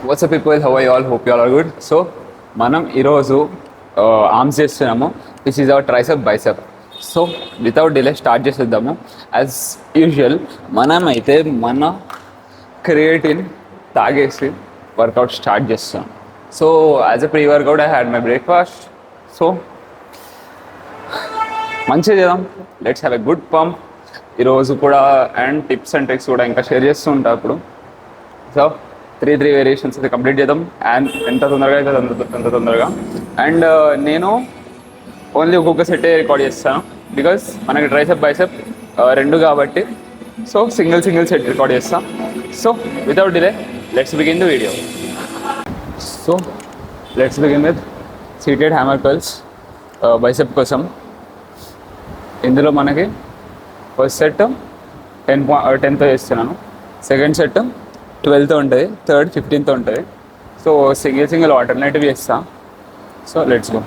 WhatsApp people, how are you all? Hope you all are good. So మనం ఈరోజు arms చేస్తున్నాము. This is our tricep bicep. So without delay start చేసేద్దాము. As usual మనమైతే మన creatine తాగేసి workout start చేస్తాం. So as a pre workout I had my breakfast. So మంచిగా చేద్దాం. Let's have a good pump ఈరోజు కూడా. అండ్ టిప్స్ అండ్ ట్రిక్స్ కూడా ఇంకా షేర్ చేస్తూ ఉంటా ఇప్పుడు. సో త్రీ వేరియేషన్స్ అయితే కంప్లీట్ చేద్దాం. అండ్ ఎంత తొందరగా అయితే అంత తొందరగా. అండ్ నేను ఓన్లీ ఒక్కొక్క సెట్ రికార్డ్ చేస్తాను, బికాస్ మనకి ట్రైసెప్ బైసెప్ రెండు కాబట్టి. సో సింగిల్ సెట్ రికార్డ్ చేస్తాం. So without delay let's begin the video. So let's begin with seated hammer curls bicep కోసం. ఇందులో మనకి ఫస్ట్ సెట్ 10తో చేస్తున్నాను, సెకండ్ సెట్ 12తో ఉంటుంది, థర్డ్ 15తో ఉంటుంది. సో సింగిల్ ఆల్టర్నేటివ్ చేస్తా. So let's go.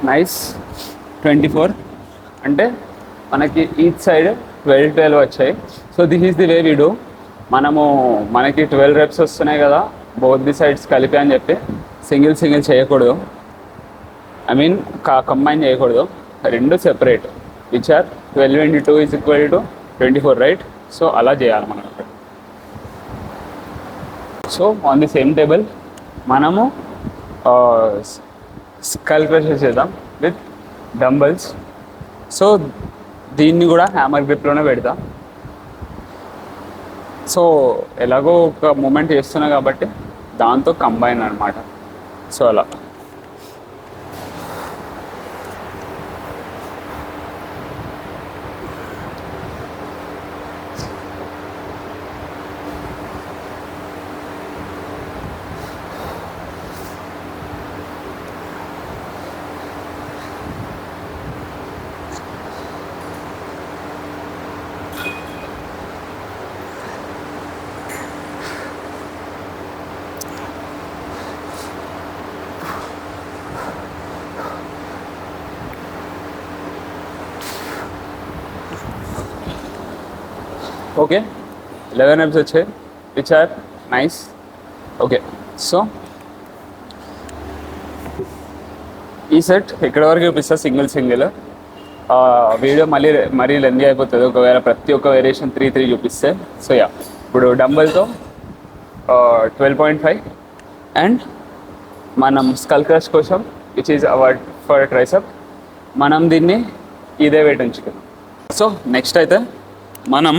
నైస్. 24 అంటే మనకి ఈచ్ సైడ్ 12 వచ్చాయి. So this is the way we do. మనకి 12 reps వస్తున్నాయి కదా బోత్ ది సైడ్స్ కలిపి అని చెప్పి సింగిల్ చేయకూడదు. ఐ మీన్ కంబైన్ చేయకూడదు, రెండు separate. Which are 12 into 2 is equal to 24, right? So అలా చేయాలి మనం. So on the same table మనము స్కల్ క్రషెస్ చేద్దాం విత్ డంబల్స్. సో దీన్ని కూడా హ్యామర్ గ్రిప్లోనే పెడతాం. సో ఎలాగో ఒక మూమెంట్ చేస్తున్నా కాబట్టి దాంతో కంబైన్ అనమాట. సో అలా ఓకే. 11 reps వచ్చాయి, which are nice. Okay, so ఈ సెట్ ఇక్కడ వరకు చూపిస్తా సింగిల్. వీడియో మరీ లెందీ అయిపోతుంది ఒకవేళ ప్రతి ఒక్క వేరియేషన్ 3 చూపిస్తే. సో యా, ఇప్పుడు డంబల్తో 12.5 అండ్ మనం స్కల్ క్రష్ కోసం which is our for tricep మనం దీన్ని ఇదే వెయిట్ ఉంచుకున్నాం. సో నెక్స్ట్ అయితే మనం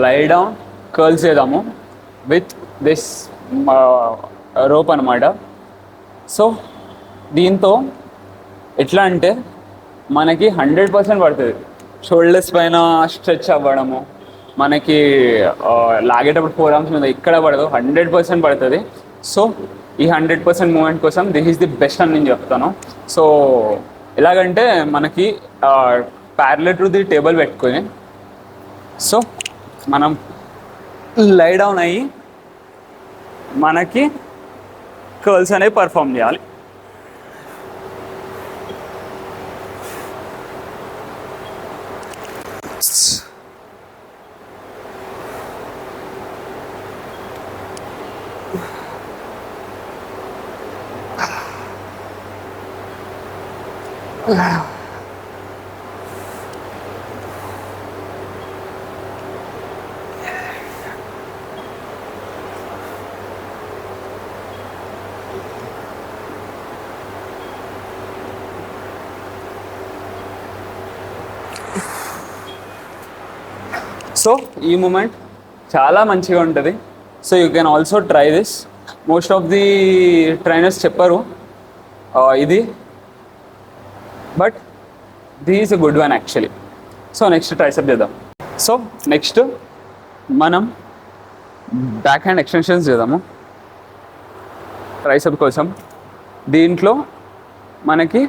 లై డౌన్ కర్ల్స్ చేద్దాము విత్ దిస్ రోప్ అనమాట. సో దీంతో ఎట్లా అంటే మనకి 100% పడుతుంది. షోల్డర్స్ పైన స్ట్రెచ్ అవ్వడము, మనకి లాగేటప్పుడు 4 arms మీద ఇక్కడ పడదు, 100% పడుతుంది. సో ఈ 100% మూమెంట్ కోసం దిస్ ఈజ్ ది బెస్ట్ అని నేను చెప్తాను. సో ఎలాగంటే మనకి ప్యారలల్ టు ది టేబుల్ పెట్టుకొని, సో మనం లై డౌన్ అయ్యి మనకి కర్ల్స్ అనేవి పర్ఫామ్ చేయాలి. సో ఈ మూమెంట్ చాలా మంచిగా ఉంటుంది. So you can also try this. Most of the trainers చెప్పరు ఇది, but this is a good one actually. So next tricep చేద్దాం. సో నెక్స్ట్ మనం బ్యాక్ హ్యాండ్ ఎక్స్టెన్షన్స్ చేద్దాము ట్రైసెప్ కోసం. దీంట్లో మనకి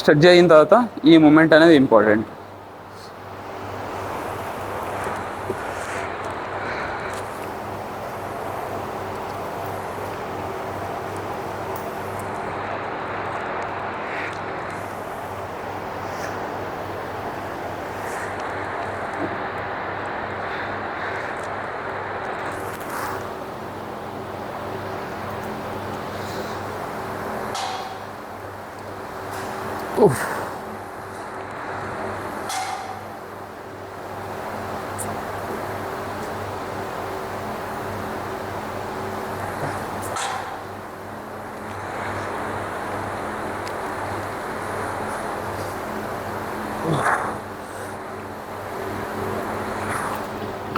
స్ట్రెచ్ అయిన తర్వాత ఈ మూమెంట్ అనేది ఇంపార్టెంట్.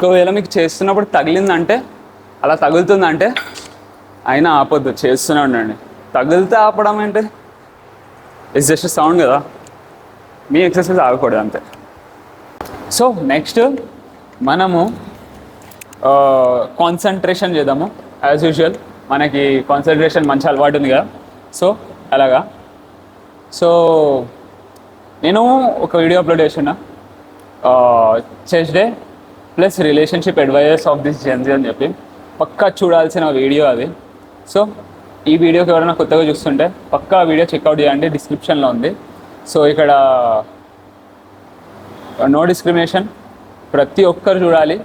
ఒకవేళ మీకు చేస్తున్నప్పుడు తగిలిందంటే, అలా తగులుతుందంటే అయినా ఆపొద్దు, చేస్తూనే ఉండండి. తగిలితే ఆపడం అంటే ఇట్స్ జస్ట్ సౌండ్ కదా, మీ ఎక్సర్సైజ్ ఆగకూడదు అంతే. సో నెక్స్ట్ మనము కాన్సన్ట్రేషన్ చేద్దాము. యాజ్ యూజువల్ మనకి కాన్సన్ట్రేషన్ మంచి అలవాటు ఉంది కదా, సో అలాగా. సో నేను ఒక వీడియో అప్లోడ్ చేసిన chest day plus relationship advisers of this Gen Z అని చెప్పి, పక్కా చూడాల్సిన వీడియో అది. సో ఈ వీడియోకి ఎవరైనా కొత్తగా చూస్తుంటే పక్కా వీడియో చెక్అవుట్ చేయండి, డిస్క్రిప్షన్లో ఉంది. సో ఇక్కడ నో డిస్క్రిమినేషన్, ప్రతి ఒక్కరు చూడాలి.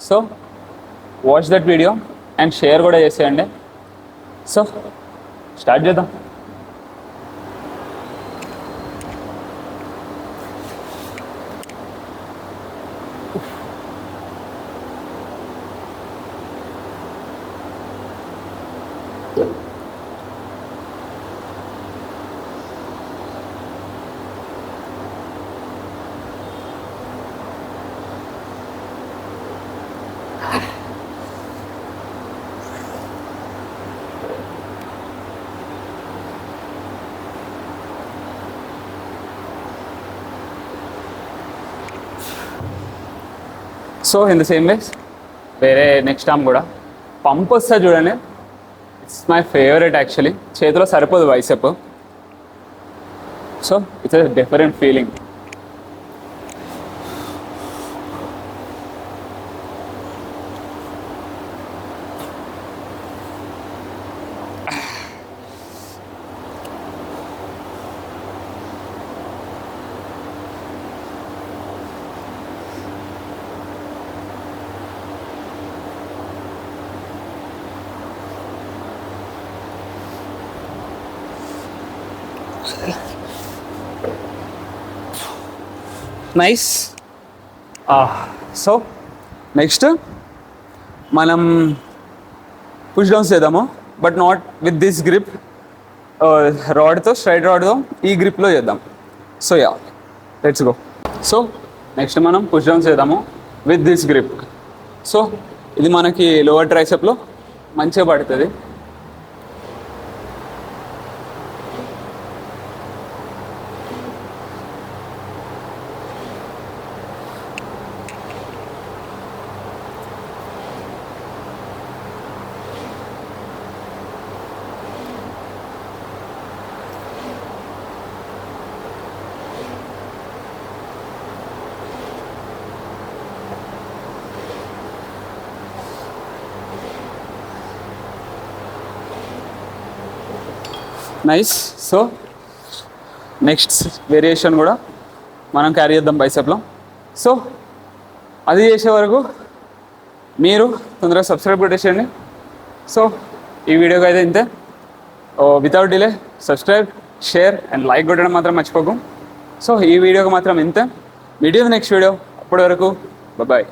So watch that video and share కూడా చేసేయండి. సో స్టార్ట్ చేద్దాం. సో ఇన్ ద సేమ్ వేస్ వేరే నెక్స్ట్ ఆర్మ్ కూడా పంప్ వస్తుంది చూడండి, ఇట్స్ మై ఫేవరెట్ యాక్చువల్లీ. చేతిలో సరిపోదు bicep, so it's a different feeling. Nice. So next మనం పుష్ డౌన్స్ చేద్దాము, but not with this grip. రాడ్తో, స్ట్రైట్ రాడ్తో ఈ గ్రిప్లో చేద్దాం. So yeah, let's go. So next మనం పుష్ డౌన్స్ చేద్దాము విత్ దిస్ గ్రిప్. సో ఇది మనకి లోవర్ ట్రైసెప్లో మంచిగా పడుతుంది. నైస్. సో నెక్స్ట్ వేరియేషన్ కూడా మనం క్యారీ చేద్దాం బైసెప్లో. సో అది చేసే వరకు మీరు తొందరగా సబ్స్క్రైబ్ కొట్టేసేయండి. సో ఈ వీడియోకి అయితే ఇంతే. Without delay subscribe, share and like కొట్టడం మాత్రం మర్చిపోకు. సో ఈ వీడియోకి మాత్రం ఇంతే. మీడియో నెక్స్ట్ వీడియో, అప్పటి వరకు బాయ్.